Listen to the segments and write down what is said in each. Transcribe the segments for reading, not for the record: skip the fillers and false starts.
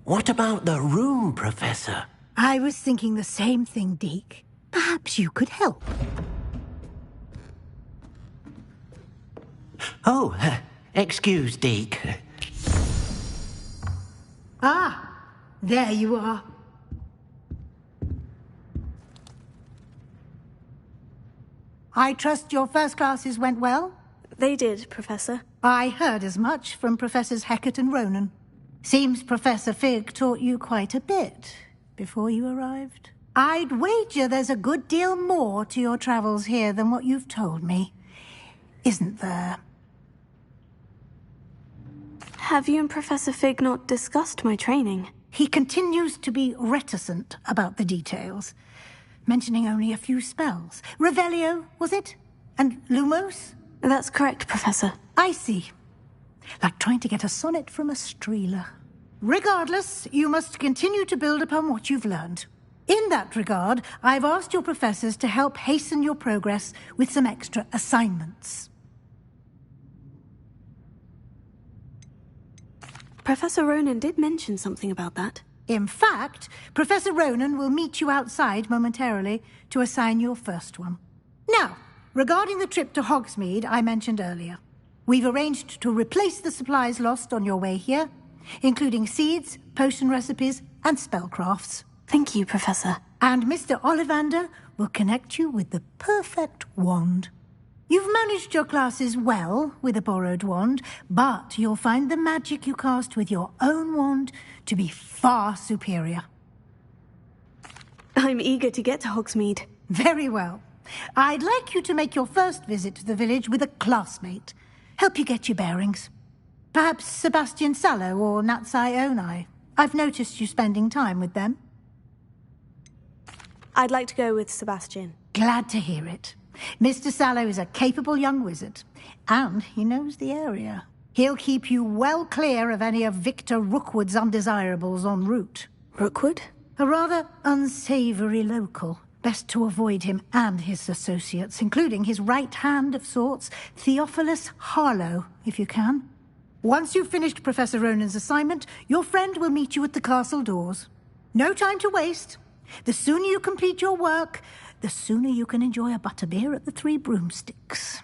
What about the room, Professor? I was thinking the same thing, Deke. Perhaps you could help. Oh, excuse, Deke. Ah, there you are. I trust your first classes went well? They did, Professor. I heard as much from Professors Hecat and Ronan. Seems Professor Fig taught you quite a bit before you arrived. I'd wager there's a good deal more to your travels here than what you've told me. Isn't there? Have you and Professor Fig not discussed my training? He continues to be reticent about the details, mentioning only a few spells. Revelio, was it? And Lumos? That's correct, Professor. I see. Like trying to get a sonnet from a streeler. Regardless, you must continue to build upon what you've learned. In that regard, I've asked your professors to help hasten your progress with some extra assignments. Professor Ronan did mention something about that. In fact, Professor Ronan will meet you outside momentarily to assign your first one. Now, regarding the trip to Hogsmeade I mentioned earlier, we've arranged to replace the supplies lost on your way here, including seeds, potion recipes, and spellcrafts. Thank you, Professor. And Mr. Ollivander will connect you with the perfect wand. You've managed your classes well with a borrowed wand, but you'll find the magic you cast with your own wand to be far superior. I'm eager to get to Hogsmeade. Very well. I'd like you to make your first visit to the village with a classmate. Help you get your bearings. Perhaps Sebastian Sallow or Natsai Onai. I've noticed you spending time with them. I'd like to go with Sebastian. Glad to hear it. Mr. Sallow is a capable young wizard, and he knows the area. He'll keep you well clear of any of Victor Rookwood's undesirables en route. Rookwood? A rather unsavory local. Best to avoid him and his associates, including his right hand of sorts, Theophilus Harlow, if you can. Once you've finished Professor Ronan's assignment, your friend will meet you at the castle doors. No time to waste. The sooner you complete your work, the sooner you can enjoy a butterbeer at the Three Broomsticks.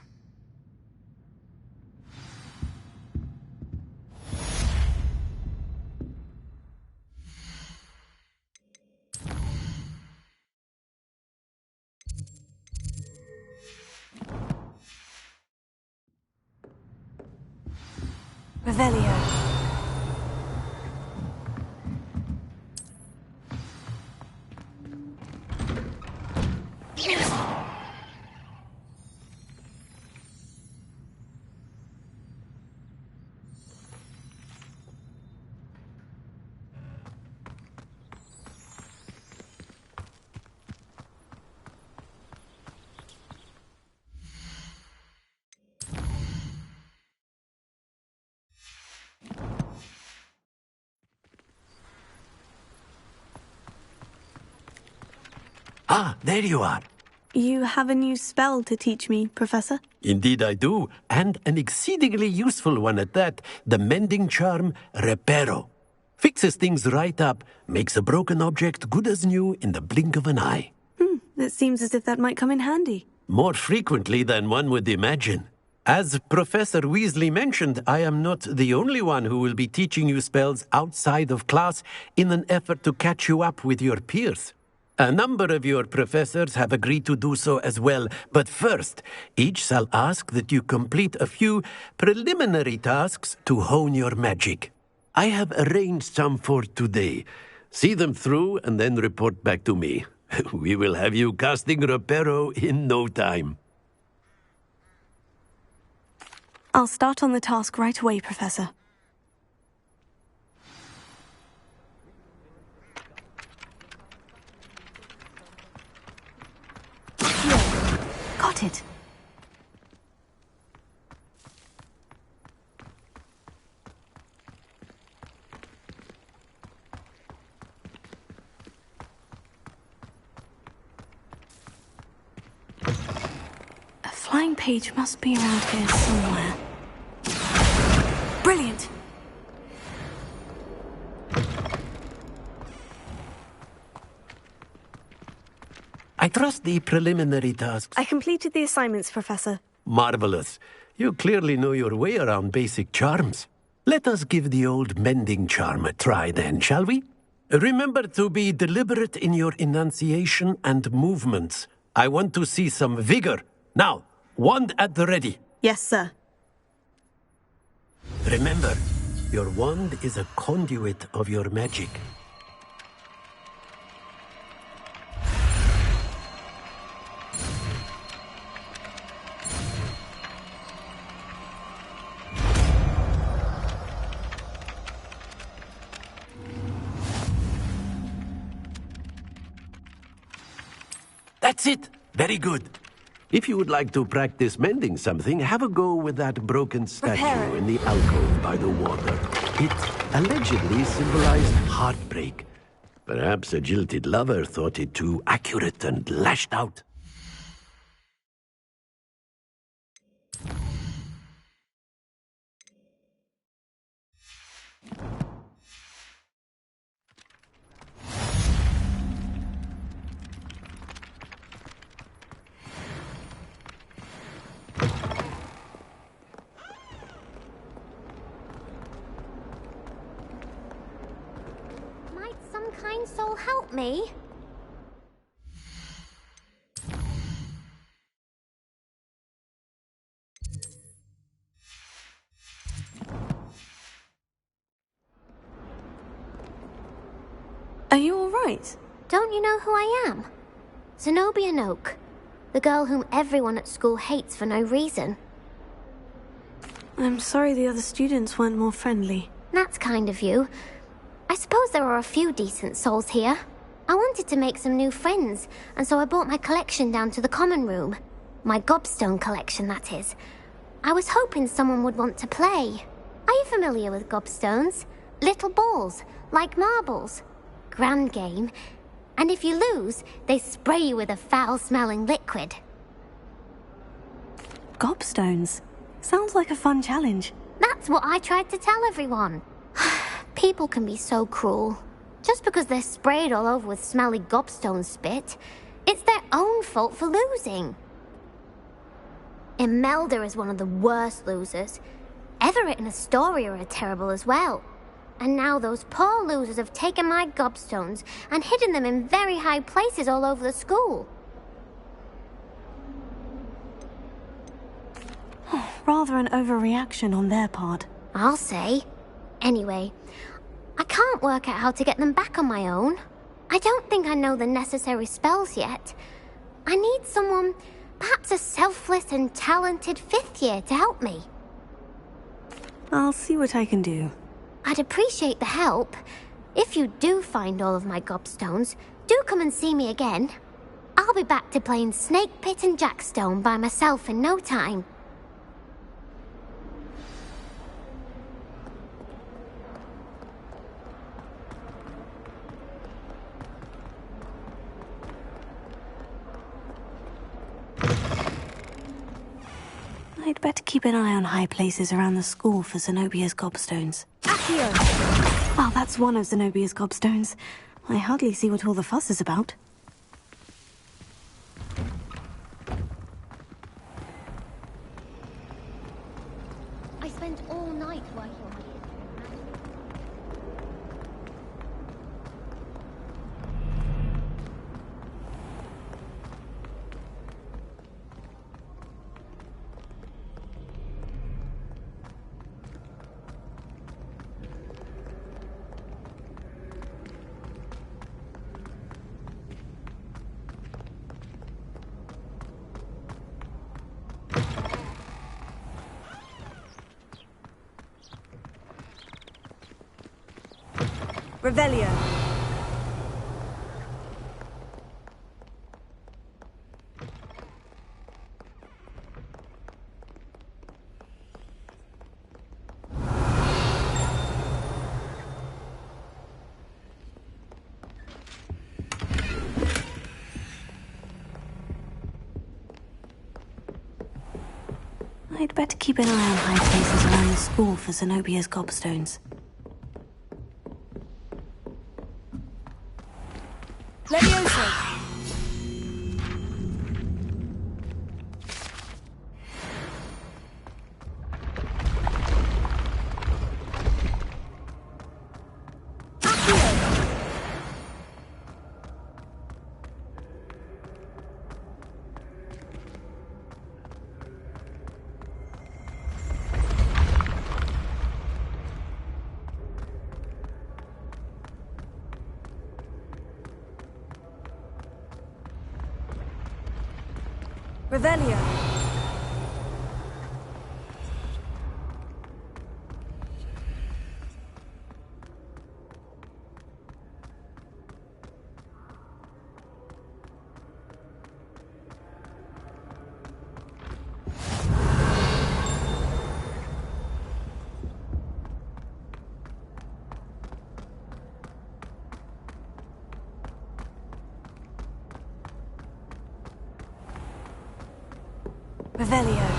Revelio. Ah, there you are. You have a new spell to teach me, Professor? Indeed I do, and an exceedingly useful one at that, the mending charm Reparo. Fixes things right up, makes a broken object good as new in the blink of an eye. It seems as if that might come in handy. More frequently than one would imagine. As Professor Weasley mentioned, I am not the only one who will be teaching you spells outside of class in an effort to catch you up with your peers. A number of your professors have agreed to do so as well, but first, each shall ask that you complete a few preliminary tasks to hone your magic. I have arranged some for today. See them through and then report back to me. We will have you casting Reparo in no time. I'll start on the task right away, Professor. Got it. A flying page must be around here somewhere. Brilliant! trust the preliminary tasks. I completed the assignments, Professor. Marvelous. You clearly know your way around basic charms. Let us give the old mending charm a try then, shall we? Remember to be deliberate in your enunciation and movements. I want to see some vigor. Now, wand at the ready. Yes, sir. Remember, your wand is a conduit of your magic. That's it! Very good. If you would like to practice mending something, have a go with that broken statue in the alcove by the water. It allegedly symbolized heartbreak. Perhaps a jilted lover thought it too accurate and lashed out. Some kind soul help me? Are you all right? Don't you know who I am? Zenobia Noak, the girl whom everyone at school hates for no reason. I'm sorry the other students weren't more friendly. That's kind of you. I suppose there are a few decent souls here. I wanted to make some new friends, and so I brought my collection down to the common room. My gobstone collection, that is. I was hoping someone would want to play. Are you familiar with gobstones? Little balls, like marbles. Grand game. And if you lose, they spray you with a foul-smelling liquid. Gobstones? Sounds like a fun challenge. That's what I tried to tell everyone. People can be so cruel. Just because they're sprayed all over with smelly gobstone spit, it's their own fault for losing. Imelda is one of the worst losers. Everett and Astoria are terrible as well. And now those poor losers have taken my gobstones and hidden them in very high places all over the school. Rather an overreaction on their part. I'll say. Anyway, I can't work out how to get them back on my own. I don't think I know the necessary spells yet. I need someone, perhaps a selfless and talented fifth year to help me. I'll see what I can do. I'd appreciate the help. If you do find all of my gobstones, do come and see me again. I'll be back to playing Snake Pit and Jackstone by myself in no time. I'd better keep an eye on high places around the school for Zenobia's gobstones. Accio! Well, that's one of Zenobia's gobstones. I hardly see what all the fuss is about. I spent all night working on it. Revelio. I'd better keep an eye on high places around the school for Zenobia's gobstones. Levioso! Revelio. Revelio.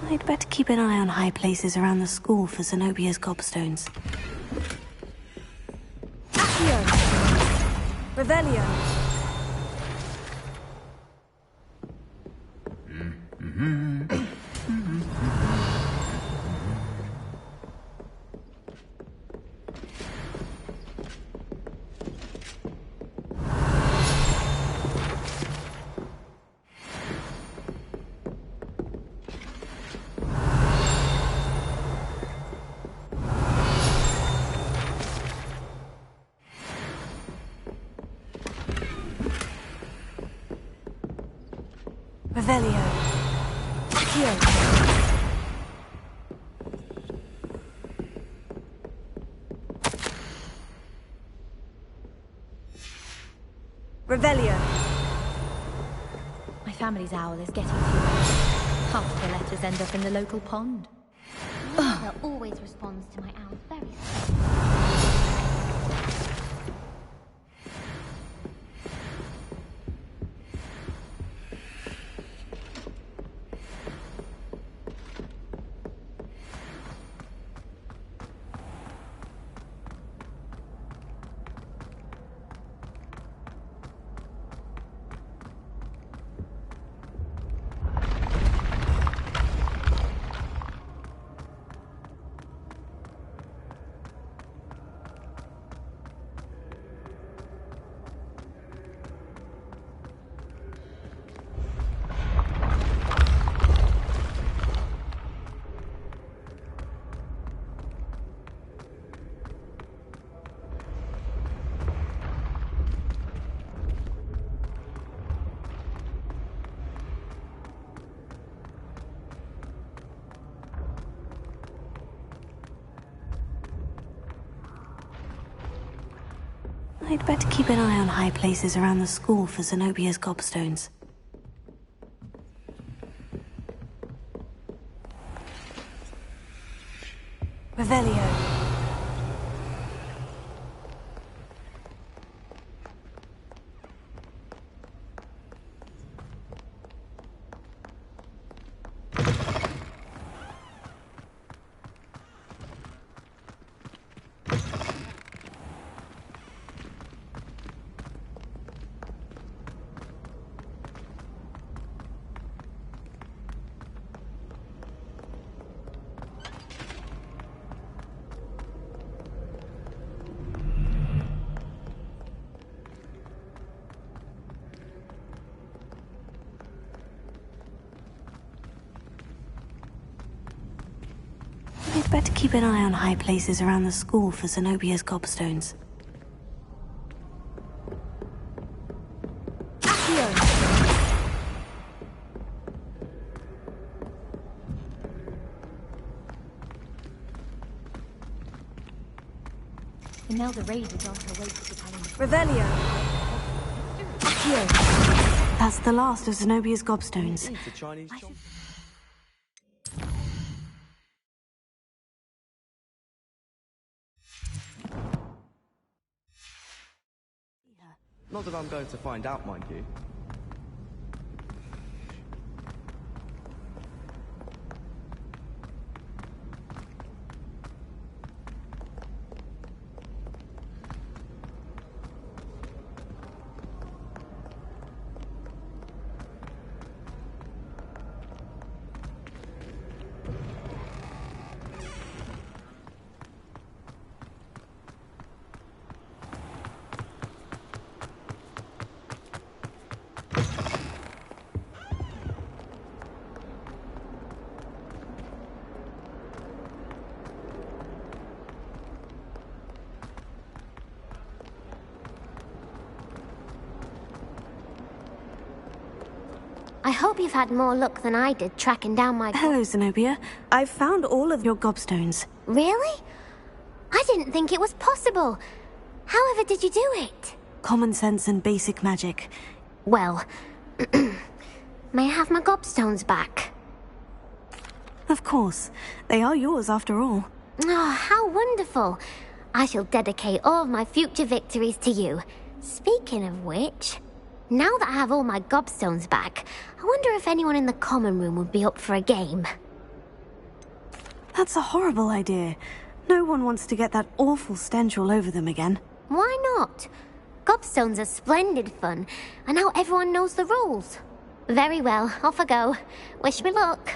I'd better keep an eye on high places around the school for Zenobia's gobstones. Accio. Revelio. Revelio. Accio. Revelio. My family's owl is getting too old. Half of the letters end up in the local pond. Mother always responds to my owl very slowly. I'd better keep an eye on high places around the school for Zenobia's gobstones. Revelio. I'd better keep an eye on high places around the school for Zenobia's gobstones. Accio. Imelda Raid is on her way to the palace. Revelio. Accio. That's the last of Zenobia's gobstones. The Chinese chomp. Not that I'm going to find out, mind you. hope you've had more luck than I did tracking down my... Hello, Zenobia. I've found all of your gobstones. Really? I didn't think it was possible. However did you do it? Common sense and basic magic. Well, may I have my gobstones back? Of course. They are yours after all. Oh, how wonderful. I shall dedicate all of my future victories to you. Speaking of which, now that I have all my gobstones back, I wonder if anyone in the common room would be up for a game. That's a horrible idea. No one wants to get that awful stench all over them again. Why not? Gobstones are splendid fun, and now everyone knows the rules. Very well, off I go. Wish me luck.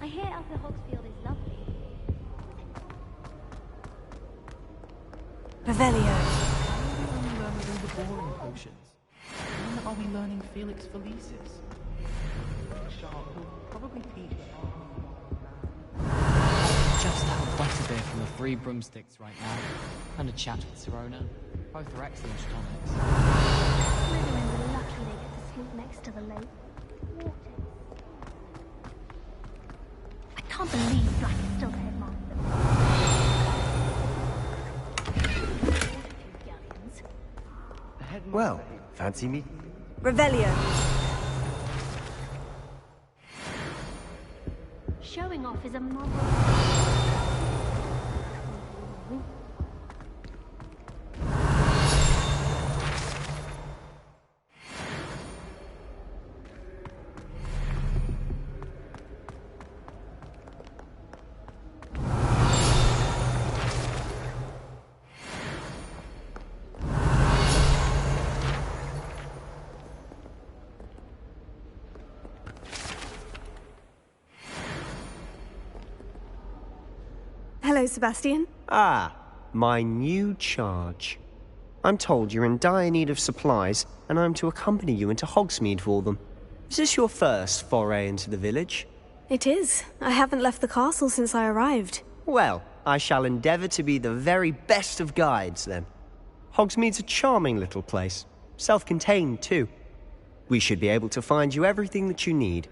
I hear Alpha Hogsfield is lovely. Revelio. Only learning all the boring potions. When are we learning Felix Felicis? Sharp will probably teach Just have a butterbeer from the Three Broomsticks right now, and a chat with Sirona. Both are excellent tonics. Slytherins are lucky they get to sleep next to the lake. Water. I can't believe Black is still the headmaster. Well, fancy me? Revelio. Showing off is a model. Hello, Sebastian. Ah, my new charge. I'm told you're in dire need of supplies, and I'm to accompany you into Hogsmeade for them. Is this your first foray into the village? It is. I haven't left the castle since I arrived. Well, I shall endeavour to be the very best of guides, then. Hogsmeade's a charming little place. Self-contained, too. We should be able to find you everything that you need.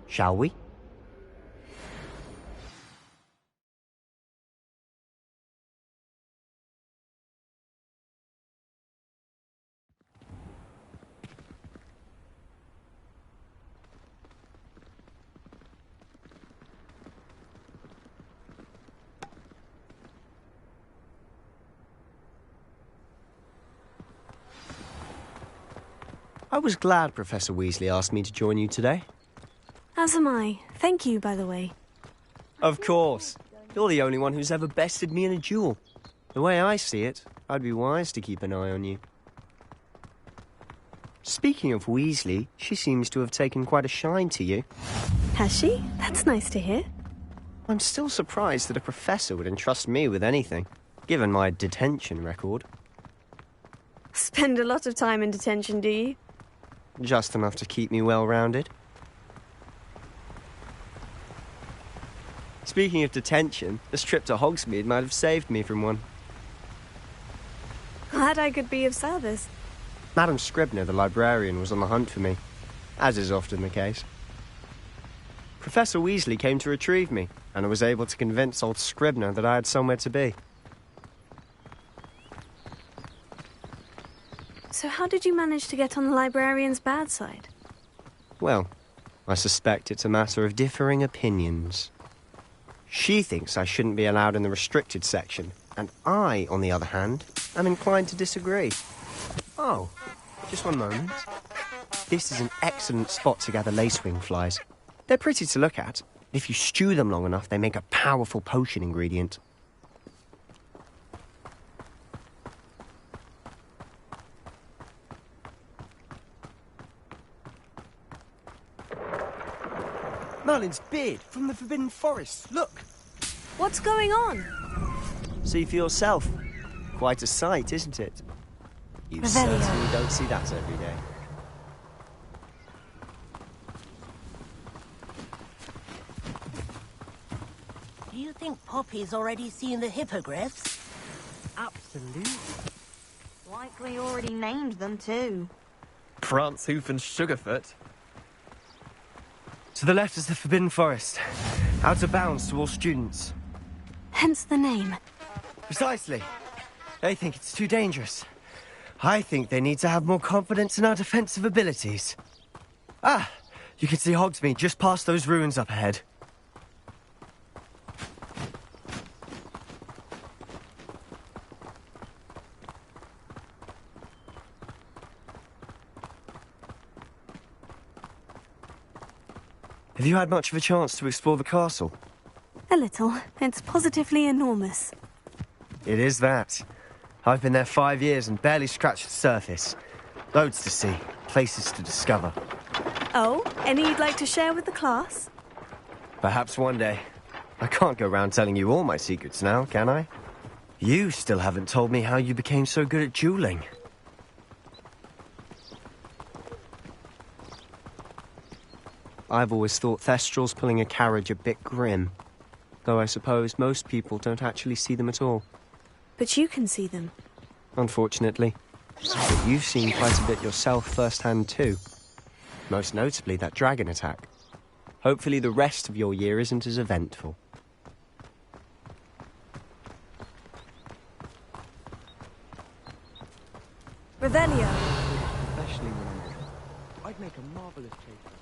Shall we? I was glad Professor Weasley asked me to join you today. As am I. Thank you, by the way. Of course. You're the only one who's ever bested me in a duel. The way I see it, I'd be wise to keep an eye on you. Speaking of Weasley, she seems to have taken quite a shine to you. Has she? That's nice to hear. I'm still surprised that a professor would entrust me with anything, given my detention record. Spend a lot of time in detention, do you? Just enough to keep me well-rounded. Speaking of detention, this trip to Hogsmeade might have saved me from one. Glad I could be of service. Madam Scribner, the librarian, was on the hunt for me, as is often the case. Professor Weasley came to retrieve me, and I was able to convince old Scribner that I had somewhere to be. So how did you manage to get on the librarian's bad side? Well, I suspect it's a matter of differing opinions. She thinks I shouldn't be allowed in the restricted section, and I, on the other hand, am inclined to disagree. Oh, just one moment. This is an excellent spot to gather lacewing flies. They're pretty to look at. If you stew them long enough, they make a powerful potion ingredient. Merlin's beard from the Forbidden Forest. Look. What's going on? See for yourself. Quite a sight, isn't it? You certainly don't see that every day. Do you think Poppy's already seen the hippogriffs? Absolutely. Likely already named them too. Prance, Hoof and Sugarfoot. To the left is the Forbidden Forest. Out of bounds to all students. Hence the name. Precisely. They think it's too dangerous. I think they need to have more confidence in our defensive abilities. Ah, you can see Hogsmeade just past those ruins up ahead. Have you had much of a chance to explore the castle? A little. It's positively enormous. It is that. I've been there 5 years and barely scratched the surface. Loads to see, places to discover. Oh, any you'd like to share with the class? Perhaps one day. I can't go round telling you all my secrets now, can I? You still haven't told me how you became so good at dueling. I've always thought Thestrals pulling a carriage a bit grim. Though I suppose most people don't actually see them at all. But you can see them. Unfortunately. But you've seen quite a bit yourself firsthand too. Most notably that dragon attack. Hopefully the rest of your year isn't as eventful. Revelio. Especially when I'm drunk. I'd make a marvellous cake.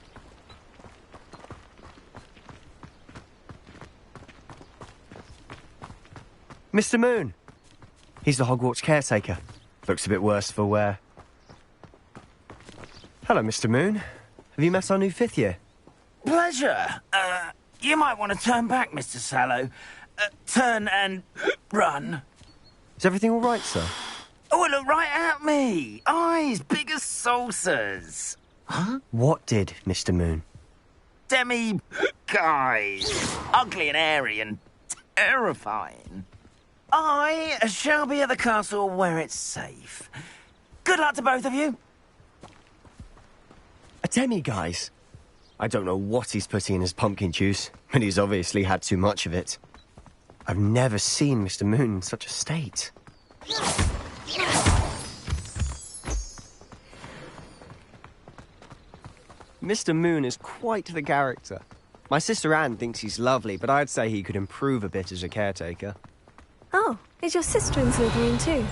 Mr. Moon! He's the Hogwarts caretaker. Looks a bit worse for wear. Hello, Mr. Moon. Have you met our new 5th year? Pleasure. You might want to turn back, Mr. Sallow. Turn and run. Is everything all right, sir? Oh, look right at me. Eyes big as saucers. Huh? What did, Mr. Moon? Demi guys. Ugly and airy and terrifying. I shall be at the castle where it's safe. Good luck to both of you. A demi-guise? I don't know what he's putting in his pumpkin juice, but he's obviously had too much of it. I've never seen Mr. Moon in such a state. Mr. Moon is quite the character. My sister Anne thinks he's lovely, but I'd say he could improve a bit as a caretaker. Oh, is your sister in Slytherin too?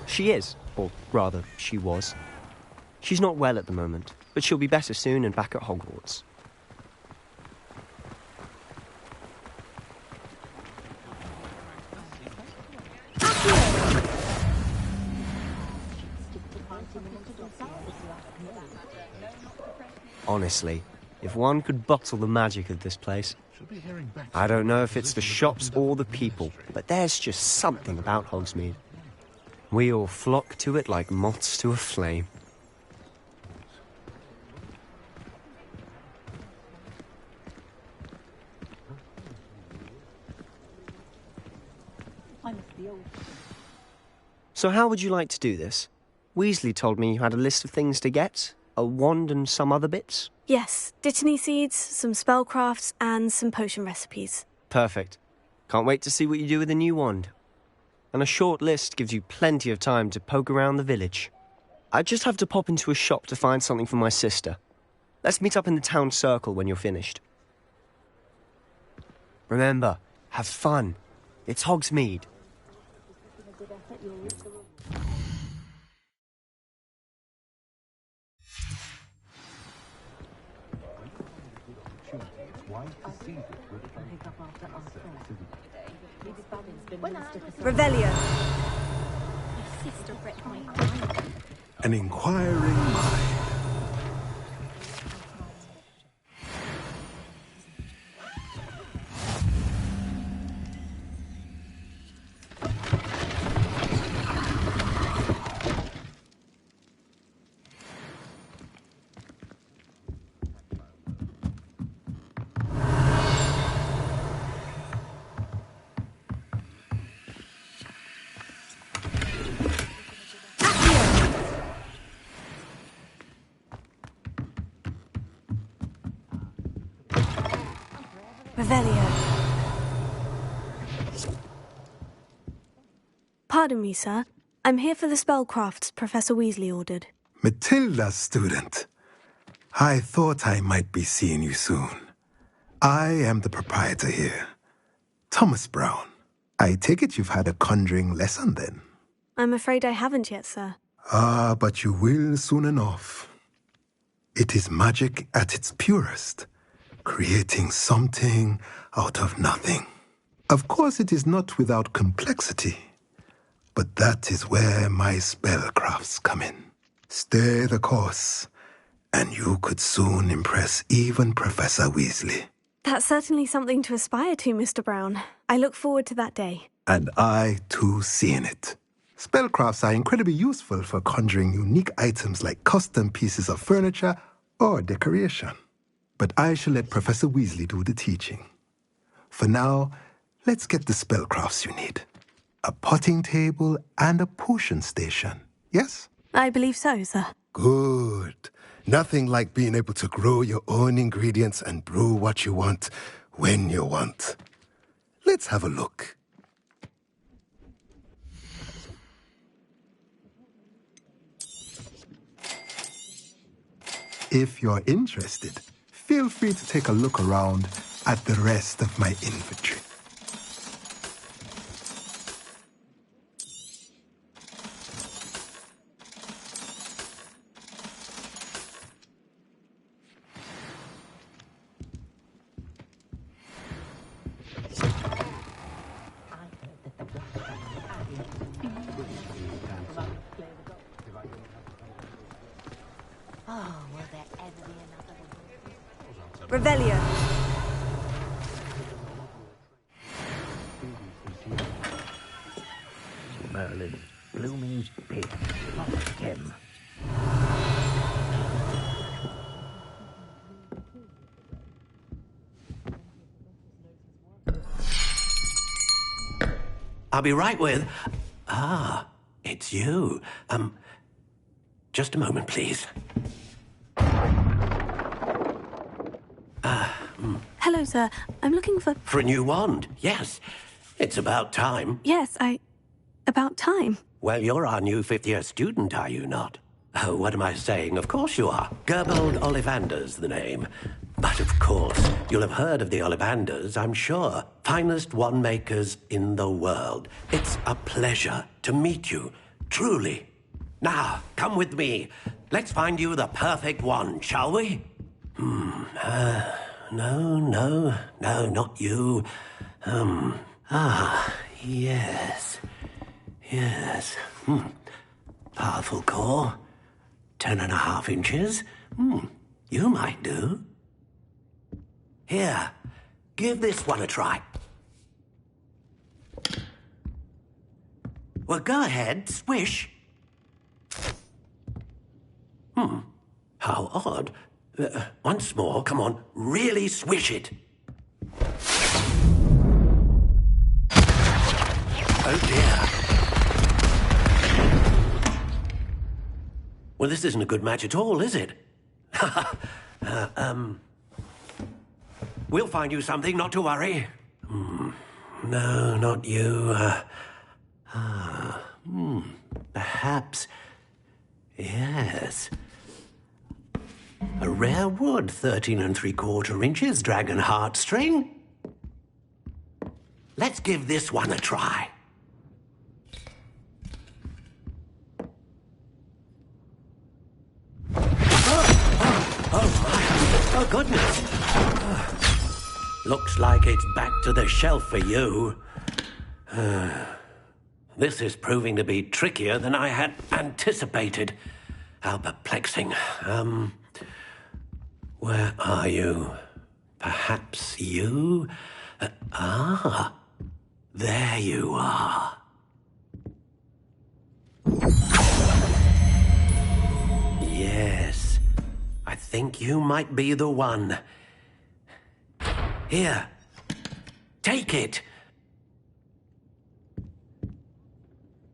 She is, or rather, she was. She's not well at the moment, but she'll be better soon and back at Hogwarts. Honestly, if one could bottle the magic of this place. I don't know if it's the shops or the people, but there's just something about Hogsmeade. We all flock to it like moths to a flame. So how would you like to do this? Weasley told me you had a list of things to get. A wand and some other bits? Yes, Dittany seeds, some spellcrafts, and some potion recipes. Perfect. Can't wait to see what you do with the new wand. And a short list gives you plenty of time to poke around the village. I just have to pop into a shop to find something for my sister. Let's meet up in the town circle when you're finished. Remember, have fun. It's Hogsmeade. Revelio. An inquiring mind. Revelio. Pardon me, sir. I'm here for the spellcrafts Professor Weasley ordered. Matilda, student. I thought I might be seeing you soon. I am the proprietor here, Thomas Brown. I take it you've had a conjuring lesson then? I'm afraid I haven't yet, sir. Ah, but you will soon enough. It is magic at its purest, creating something out of nothing. Of course, it is not without complexity, but that is where my spellcrafts come in. Stay the course, and you could soon impress even Professor Weasley. That's certainly something to aspire to, Mr. Brown. I look forward to that day. And I, too, seeing it. Spellcrafts are incredibly useful for conjuring unique items like custom pieces of furniture or decoration. But I shall let Professor Weasley do the teaching. For now, let's get the spellcrafts you need. A potting table and a potion station, yes? I believe so, sir. Good. Nothing like being able to grow your own ingredients and brew what you want when you want. Let's have a look. If you're interested, feel free to take a look around at the rest of my inventory. Revelio. Merlin, Blooming's Pit, Kim. I'll be right with... Ah, it's you. Just a moment, please. Hello, sir. I'm looking for... For a new wand, yes. It's about time. Yes, About time. Well, you're our new fifth-year student, are you not? Oh, what am I saying? Of course you are. Gerbold Ollivander's the name. But of course, you'll have heard of the Ollivanders, I'm sure. Finest wand makers in the world. It's a pleasure to meet you, truly. Now, come with me. Let's find you the perfect wand, shall we? No, not you. Yes. Powerful core, 10.5 inches. You might do. Here, give this one a try. Well, go ahead, swish. How odd. Once more, come on, really swish it. Oh dear. Well, this isn't a good match at all, is it? We'll find you something, not to worry. No, not you. Perhaps. Yes. A rare wood, 13 3/4 inches, dragon heartstring. Let's give this one a try. Oh, goodness. Looks like it's back to the shelf for you. This is proving to be trickier than I had anticipated. How perplexing. Where are you? Perhaps you? There you are. Yes, I think you might be the one. Here, take it.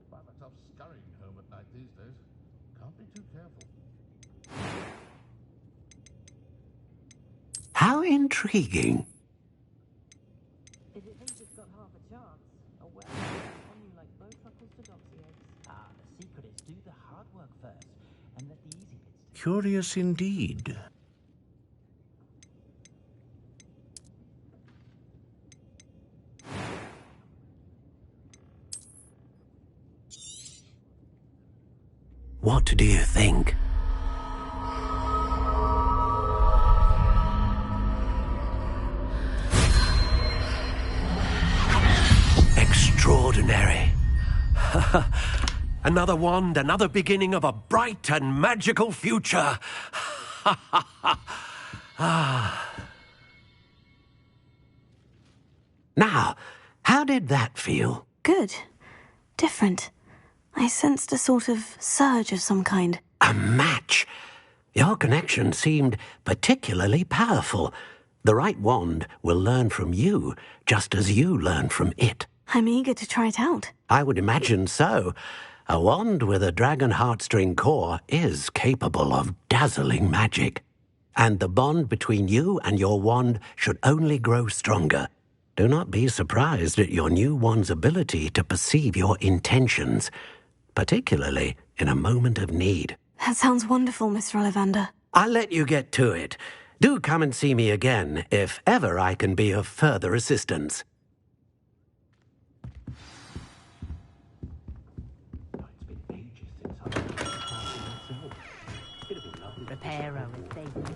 Rather tough scurrying home at night these days. Can't be too careful. How intriguing. If it thinks it's got half a chance, well, on you like bowtruckles to doxy eggs. The secret is do the hard work first, and let the easy bits. Curious indeed. What do you think? Extraordinary. Another wand, another beginning of a bright and magical future. Now, how did that feel? Good. Different. I sensed a sort of surge of some kind. A match? Your connection seemed particularly powerful. The right wand will learn from you, just as you learn from it. I'm eager to try it out. I would imagine so. A wand with a dragon heartstring core is capable of dazzling magic. And the bond between you and your wand should only grow stronger. Do not be surprised at your new wand's ability to perceive your intentions, particularly in a moment of need. That sounds wonderful, Mr. Ollivander. I'll let you get to it. Do come and see me again if ever I can be of further assistance. Reparo estate.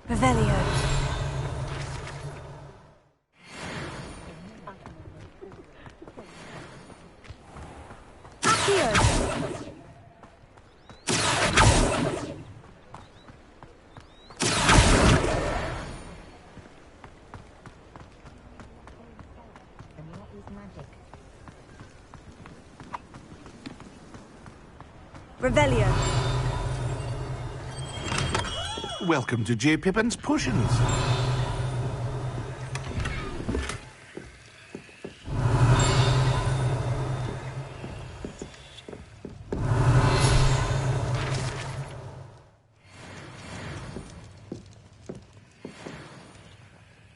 Revelio. Accio. Revelio. Welcome to J. Pippin's Potions.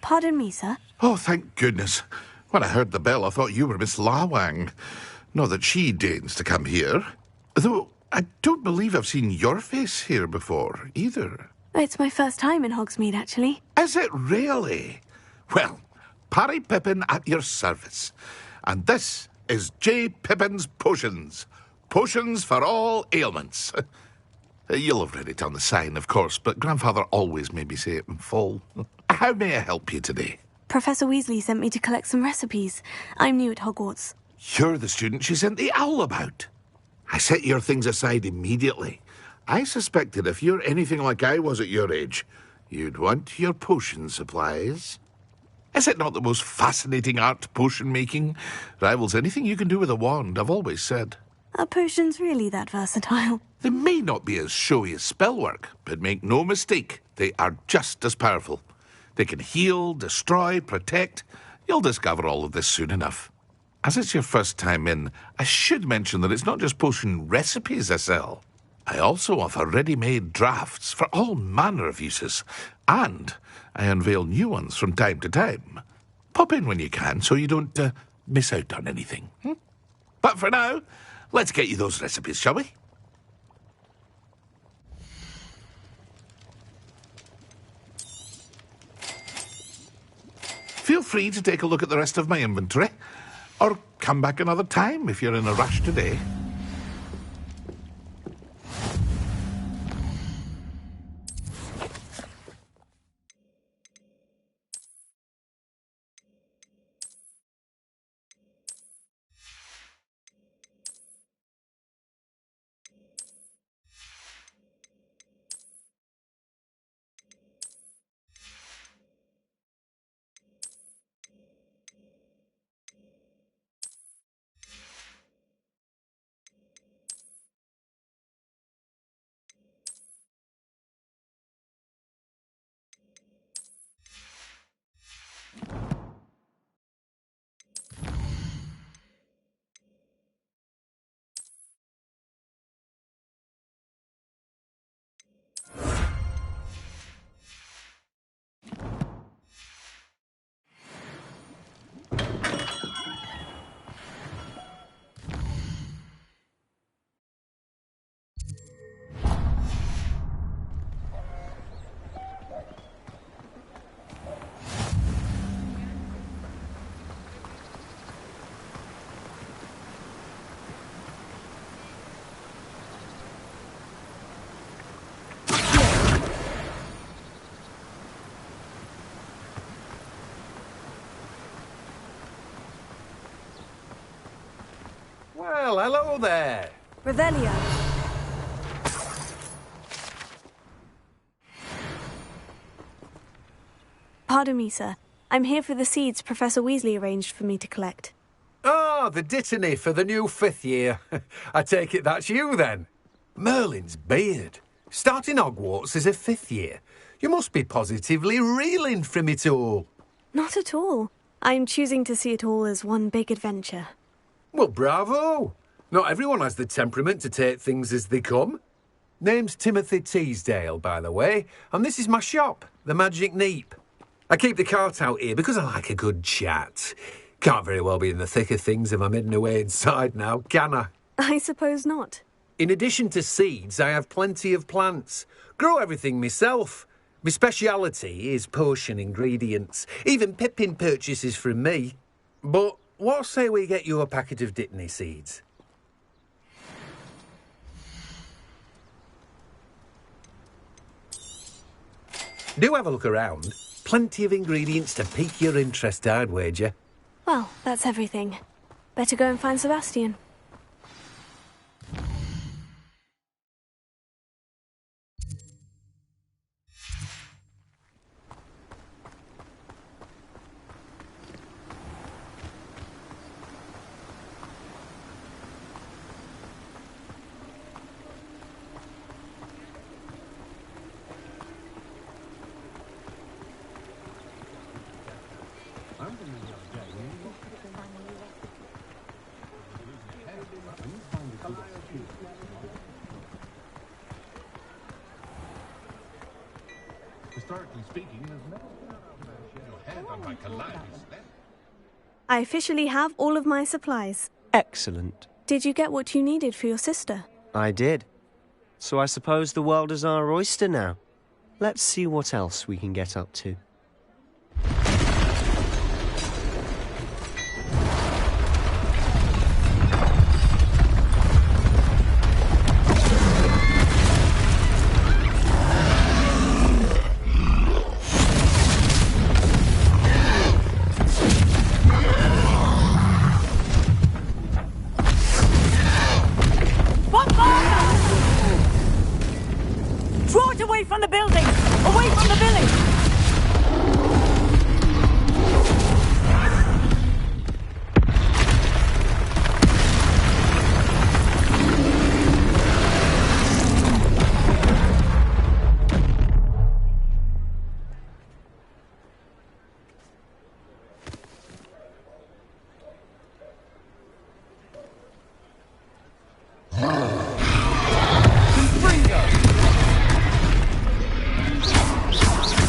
Pardon me, sir. Oh, thank goodness. When I heard the bell, I thought you were Miss Lawang. Not that she deigns to come here. Though I don't believe I've seen your face here before, either. It's my first time in Hogsmeade, actually. Is it really? Well, Parry Pippin at your service. And this is J. Pippin's Potions. Potions for all ailments. You'll have read it on the sign, of course, but Grandfather always made me say it in full. How may I help you today? Professor Weasley sent me to collect some recipes. I'm new at Hogwarts. You're the student she sent the owl about. I set your things aside immediately. I suspected if you're anything like I was at your age, you'd want your potion supplies. Is it not the most fascinating art, potion making? Rivals anything you can do with a wand, I've always said. Are potions really that versatile? They may not be as showy as spellwork, but make no mistake, they are just as powerful. They can heal, destroy, protect. You'll discover all of this soon enough. As it's your first time in, I should mention that it's not just potion recipes I sell. I also offer ready-made drafts for all manner of uses, and I unveil new ones from time to time. Pop in when you can so you don't miss out on anything. But for now, let's get you those recipes, shall we? Feel free to take a look at the rest of my inventory, or come back another time if you're in a rush today. Well, hello there. Revelio. Pardon me, sir. I'm here for the seeds Professor Weasley arranged for me to collect. Oh, the dittany for the new 5th year. I take it that's you, then. Merlin's beard. Starting Hogwarts as a 5th year. You must be positively reeling from it all. Not at all. I'm choosing to see it all as one big adventure. Well, bravo. Not everyone has the temperament to take things as they come. Name's Timothy Teasdale, by the way, and this is my shop, the Magic Neep. I keep the cart out here because I like a good chat. Can't very well be in the thick of things if I'm hidden away inside now, can I? I suppose not. In addition to seeds, I have plenty of plants. Grow everything myself. My speciality is potion ingredients. Even Pippin purchases from me. But what say we get you a packet of dittany seeds? Do have a look around. Plenty of ingredients to pique your interest, I'd wager. Well, that's everything. Better go and find Sebastian. Historically speaking, there's no head on my calliope. I officially have all of my supplies. Excellent. Did you get what you needed for your sister? I did. So I suppose the world is our oyster now. Let's see what else we can get up to. Draw it away from the building! Away from the village!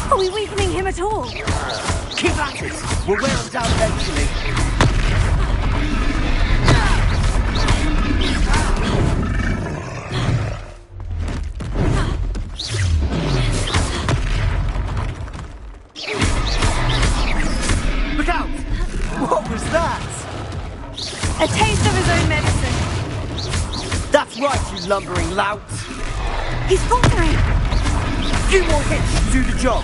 Are we weakening him at all? Keep at it! We'll wear him down eventually. Look out! What was that? A taste of his own medicine. That's right, you lumbering lout! He's faltering! Few more hits to do the job.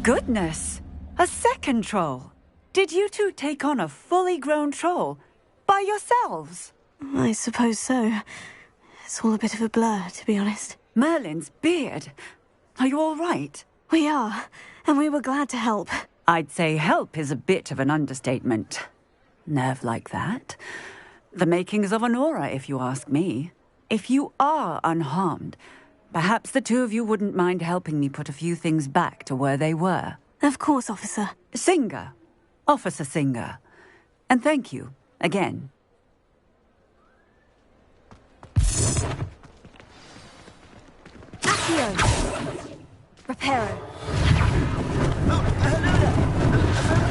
Goodness! A second troll! Did you two take on a fully grown troll? By yourselves? I suppose so. It's all a bit of a blur, to be honest. Merlin's beard. Are you all right? We are, and we were glad to help. I'd say help is a bit of an understatement. Nerve like that. The makings of an aura, if you ask me. If you are unharmed, perhaps the two of you wouldn't mind helping me put a few things back to where they were. Of course, officer. Singer. Officer Singer. And thank you, again. Accio! Reparo.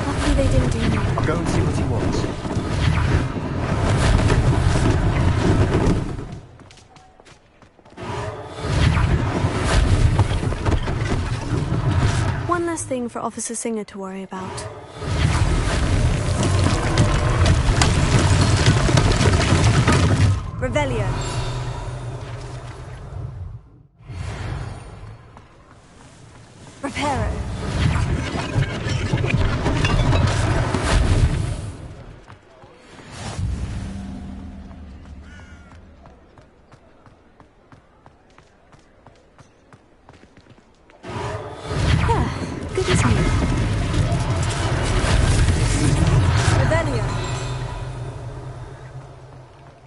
Luckily they didn't do more. I'll go and see what he wants. One less thing for Officer Singer to worry about. Revelio. Reparo. Good as new. Revelio.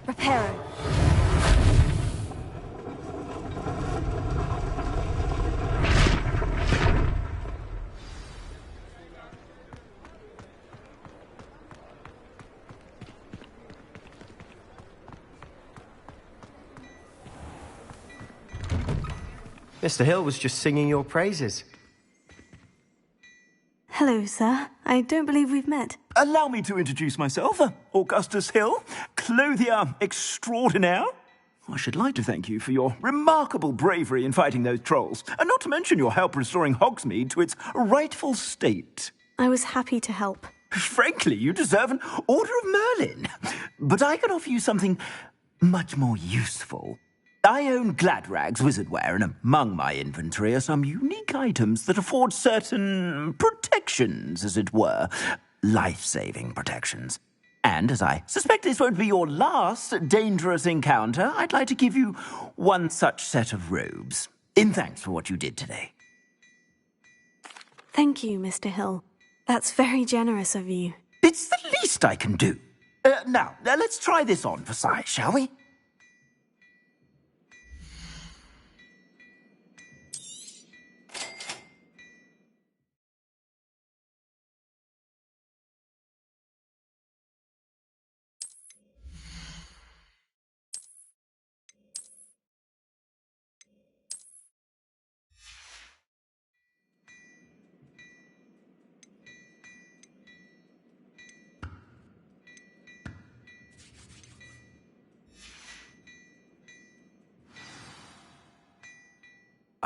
Reparo. Mr. Hill was just singing your praises. Hello, sir. I don't believe we've met. Allow me to introduce myself, Augustus Hill, clothier extraordinaire. I should like to thank you for your remarkable bravery in fighting those trolls, and not to mention your help restoring Hogsmeade to its rightful state. I was happy to help. Frankly, you deserve an Order of Merlin. But I can offer you something much more useful. I own Gladrag's wizardware, and among my inventory are some unique items that afford certain protections, as it were. Life-saving protections. And as I suspect this won't be your last dangerous encounter, I'd like to give you one such set of robes, in thanks for what you did today. Thank you, Mr. Hill. That's very generous of you. It's the least I can do. Now, let's try this on for size, shall we?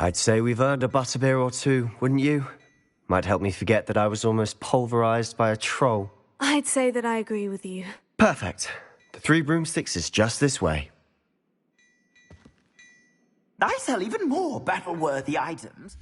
I'd say we've earned a butterbeer or two, wouldn't you? Might help me forget that I was almost pulverized by a troll. I'd say that I agree with you. Perfect. The Three Broomsticks is just this way. I sell even more battle-worthy items.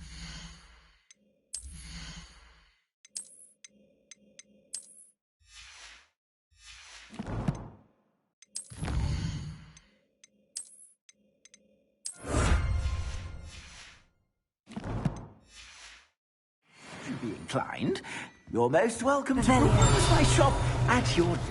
If you'd be inclined, you're most welcome to peruse my shop at your leisure.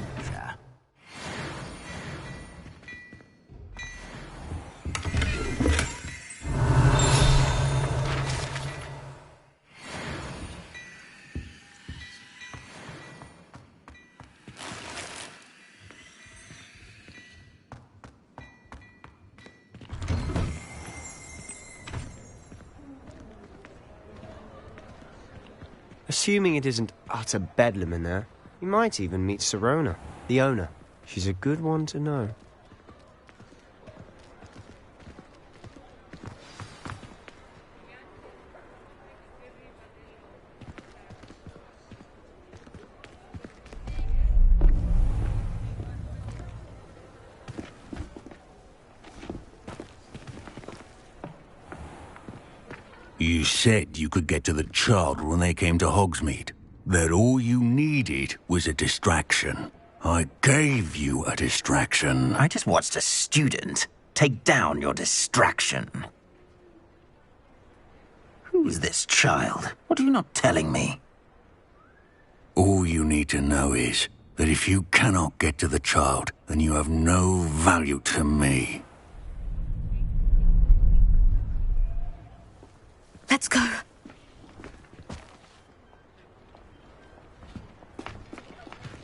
Assuming it isn't utter bedlam in there, you might even meet Sirona, the owner. She's a good one to know. You said you could get to the child when they came to Hogsmeade. That all you needed was a distraction. I gave you a distraction. I just watched a student take down your distraction. Who's this child? What are you not telling me? All you need to know is that if you cannot get to the child, then you have no value to me. Let's go.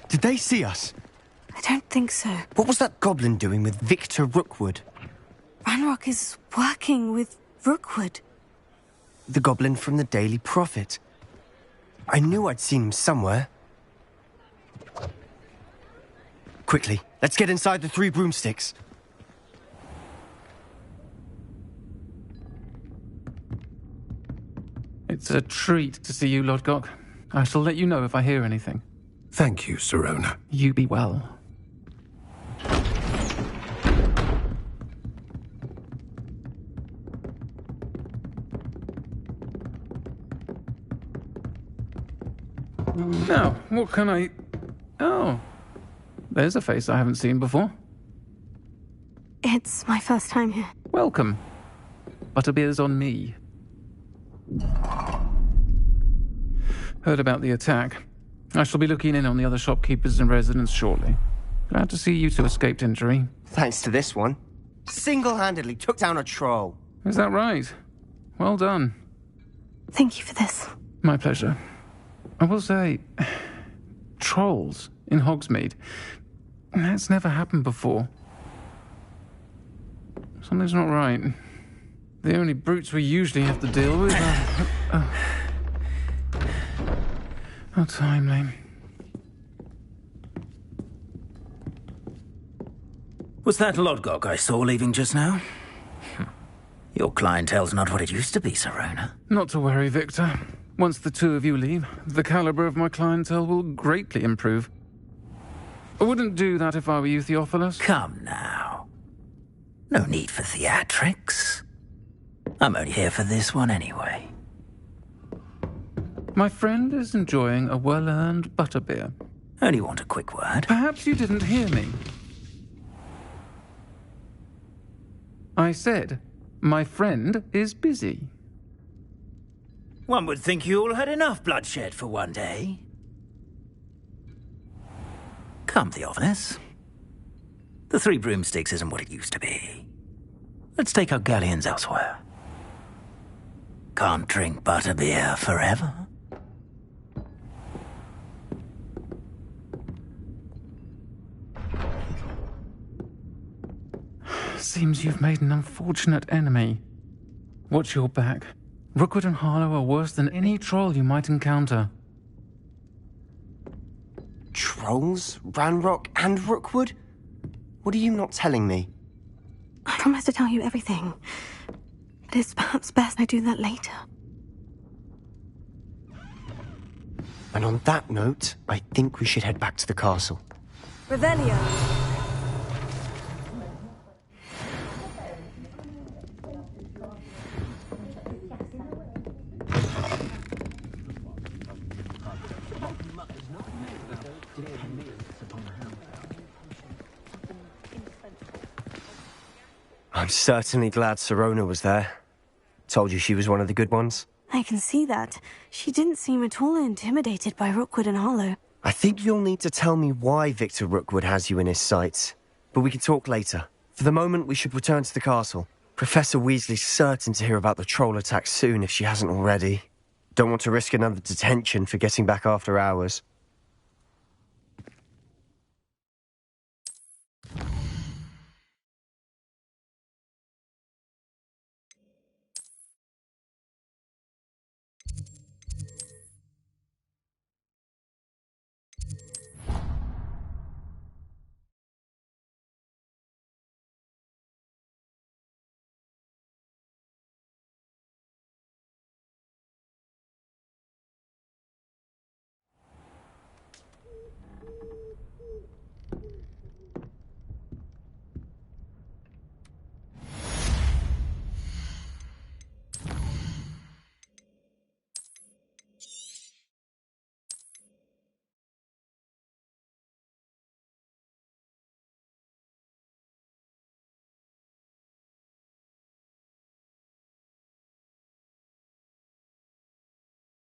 Did they see us? I don't think so. What was that goblin doing with Victor Rookwood? Ranrock is working with Rookwood. The goblin from the Daily Prophet. I knew I'd seen him somewhere. Quickly, let's get inside the Three Broomsticks. It's a treat to see you, Lodgok. I shall let you know if I hear anything. Thank you, Sirona. You be well. Now, what can I... Oh, there's a face I haven't seen before. It's my first time here. Welcome. Butterbeer's on me. Heard about the attack. I shall be looking in on the other shopkeepers and residents shortly. Glad to see you two escaped injury. Thanks to this one. Single-handedly took down a troll. Is that right? Well done. Thank you for this. My pleasure. I will say, trolls in Hogsmeade. That's never happened before. Something's not right. The only brutes we usually have to deal with are... How timely. Was that Lodgok I saw leaving just now? Your clientele's not what it used to be, Sirona. Not to worry, Victor. Once the two of you leave, the caliber of my clientele will greatly improve. I wouldn't do that if I were you, Theophilus. Come now. No need for theatrics. I'm only here for this one anyway. My friend is enjoying a well-earned butterbeer. Only want a quick word. Perhaps you didn't hear me. I said, my friend is busy. One would think you all had enough bloodshed for one day. Come, Theophilus. The Three Broomsticks isn't what it used to be. Let's take our galleons elsewhere. Can't drink butterbeer forever. Seems you've made an unfortunate enemy. Watch your back. Rookwood and Harlow are worse than any troll you might encounter. Trolls? Ranrock and Rookwood? What are you not telling me? I promise to tell you everything. but it's perhaps best I do that later. And on that note, I think we should head back to the castle. Revelio. I'm certainly glad Sirona was there. Told you she was one of the good ones. I can see that. She didn't seem at all intimidated by Rookwood and Harlow. I think you'll need to tell me why Victor Rookwood has you in his sights. But we can talk later. For the moment, we should return to the castle. Professor Weasley's certain to hear about the troll attack soon if she hasn't already. Don't want to risk another detention for getting back after hours.